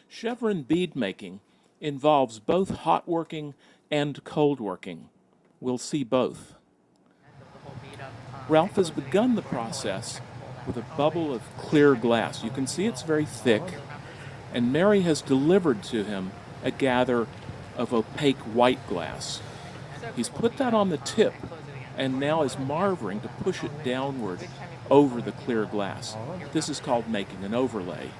Chevron bead making involves both hot working and cold working. We'll see both. Ralph has begun the process with a bubble of clear glass. You can see it's very thick, and Mary has delivered to him a gather of opaque white glass. He's put that on the tip and now is marveling to push it downward over the clear glass. This is called making an overlay.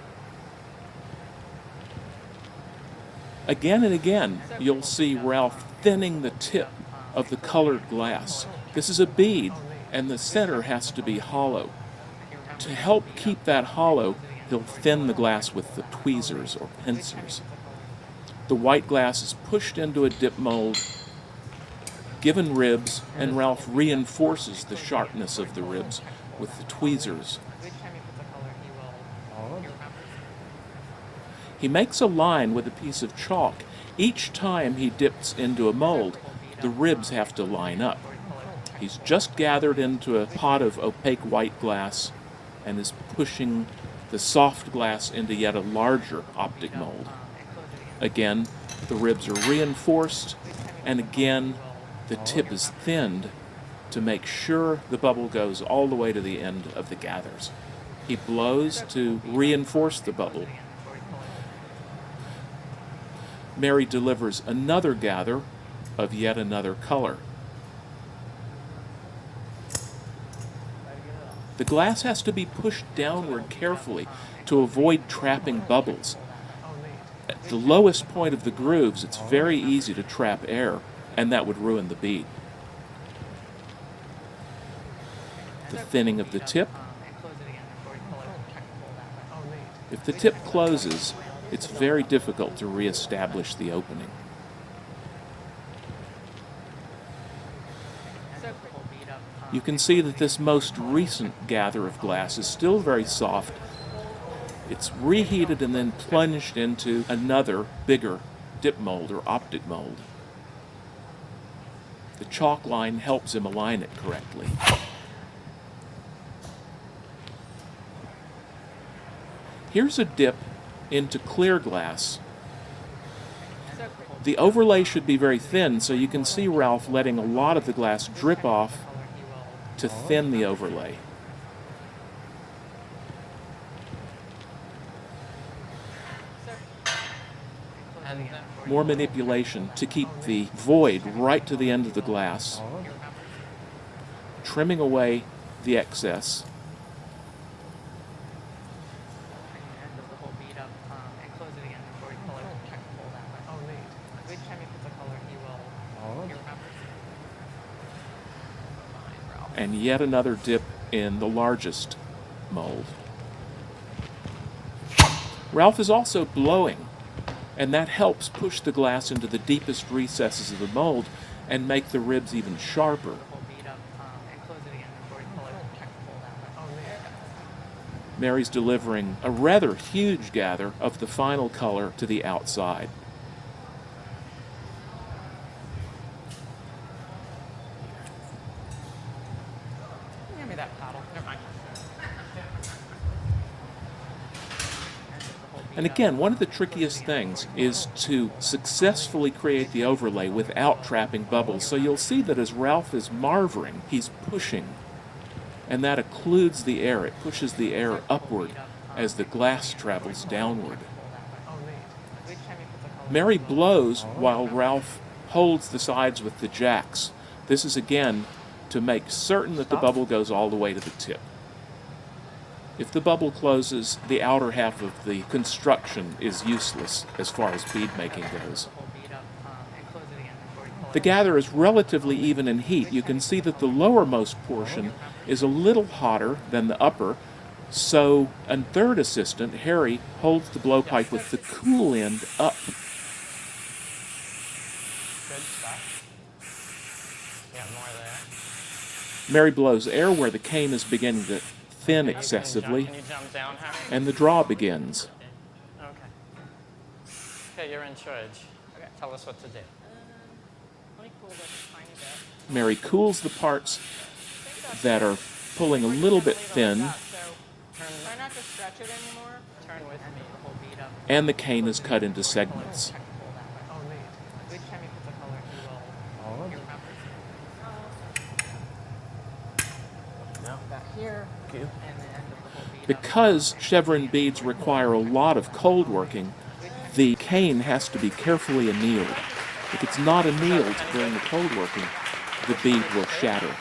Again and again, you'll see Ralph thinning the tip of the colored glass. This is a bead, and the center has to be hollow. To help keep that hollow, he'll thin the glass with the tweezers or pincers. The white glass is pushed into a dip mold, given ribs, and Ralph reinforces the sharpness of the ribs with the tweezers. He makes a line with a piece of chalk. Each time he dips into a mold, the ribs have to line up. He's just gathered into a pot of opaque white glass and is pushing the soft glass into yet a larger optic mold. Again, the ribs are reinforced, and again, the tip is thinned to make sure the bubble goes all the way to the end of the gathers. He blows to reinforce the bubble. Mary delivers another gather of yet another color. The glass has to be pushed downward carefully to avoid trapping bubbles. At the lowest point of the grooves, it's very easy to trap air, and that would ruin the bead. The thinning of the tip. If the tip closes, it's very difficult to reestablish the opening. You can see that this most recent gather of glass is still very soft. It's reheated and then plunged into another bigger dip mold or optic mold. The chalk line helps him align it correctly. Here's a dip into clear glass. The overlay should be very thin, so you can see Ralph letting a lot of the glass drip off to thin the overlay. More manipulation to keep the void right to the end of the glass, trimming away the excess. And yet another dip in the largest mold. Ralph is also blowing, and that helps push the glass into the deepest recesses of the mold and make the ribs even sharper. Mary's delivering a rather huge gather of the final color to the outside. And again, one of the trickiest things is to successfully create the overlay without trapping bubbles. So you'll see that as Ralph is marveling, he's pushing, and that occludes the air. It pushes the air upward as the glass travels downward. Mary blows while Ralph holds the sides with the jacks. This is again to make certain that the bubble goes all the way to the tip. If the bubble closes, the outer half of the construction is useless as far as bead making goes. The gather is relatively even in heat. You can see that the lowermost portion is a little hotter than the upper, so a third assistant, Harry, holds the blowpipe with the cool end up. Mary blows air where the cane is beginning to thin excessively, and the draw begins. Okay, you're in charge. Okay. Tell us what to do. Let me cool this a tiny bit. Mary cools the parts that are pulling a little bit thin. Try not to stretch it anymore. Turn with me. and the cane is cut into segments. Each time you put the color, he will. Back here, and the end of the whole bead. Because chevron beads require a lot of cold working, the cane has to be carefully annealed. If it's not annealed during the cold working, the bead will shatter.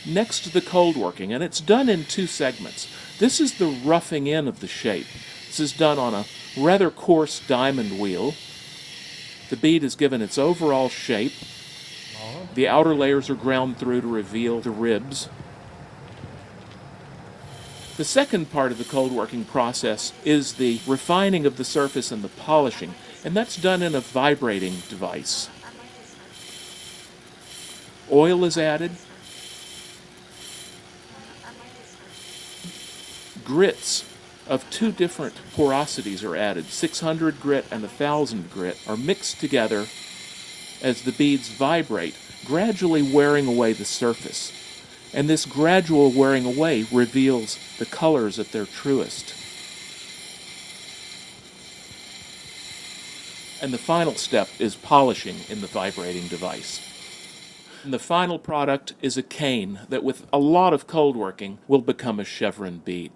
Next to the cold working, and it's done in two segments. This is the roughing in of the shape. This is done on a rather coarse diamond wheel. The bead is given its overall shape. The outer layers are ground through to reveal the ribs. The second part of the cold working process is the refining of the surface and the polishing, and that's done in a vibrating device. Oil is added. Grits of two different porosities are added. 600 grit and 1000 grit are mixed together as the beads vibrate, gradually wearing away the surface. And this gradual wearing away reveals the colors at their truest. And the final step is polishing in the vibrating device. And the final product is a cane that, with a lot of cold working, will become a chevron bead.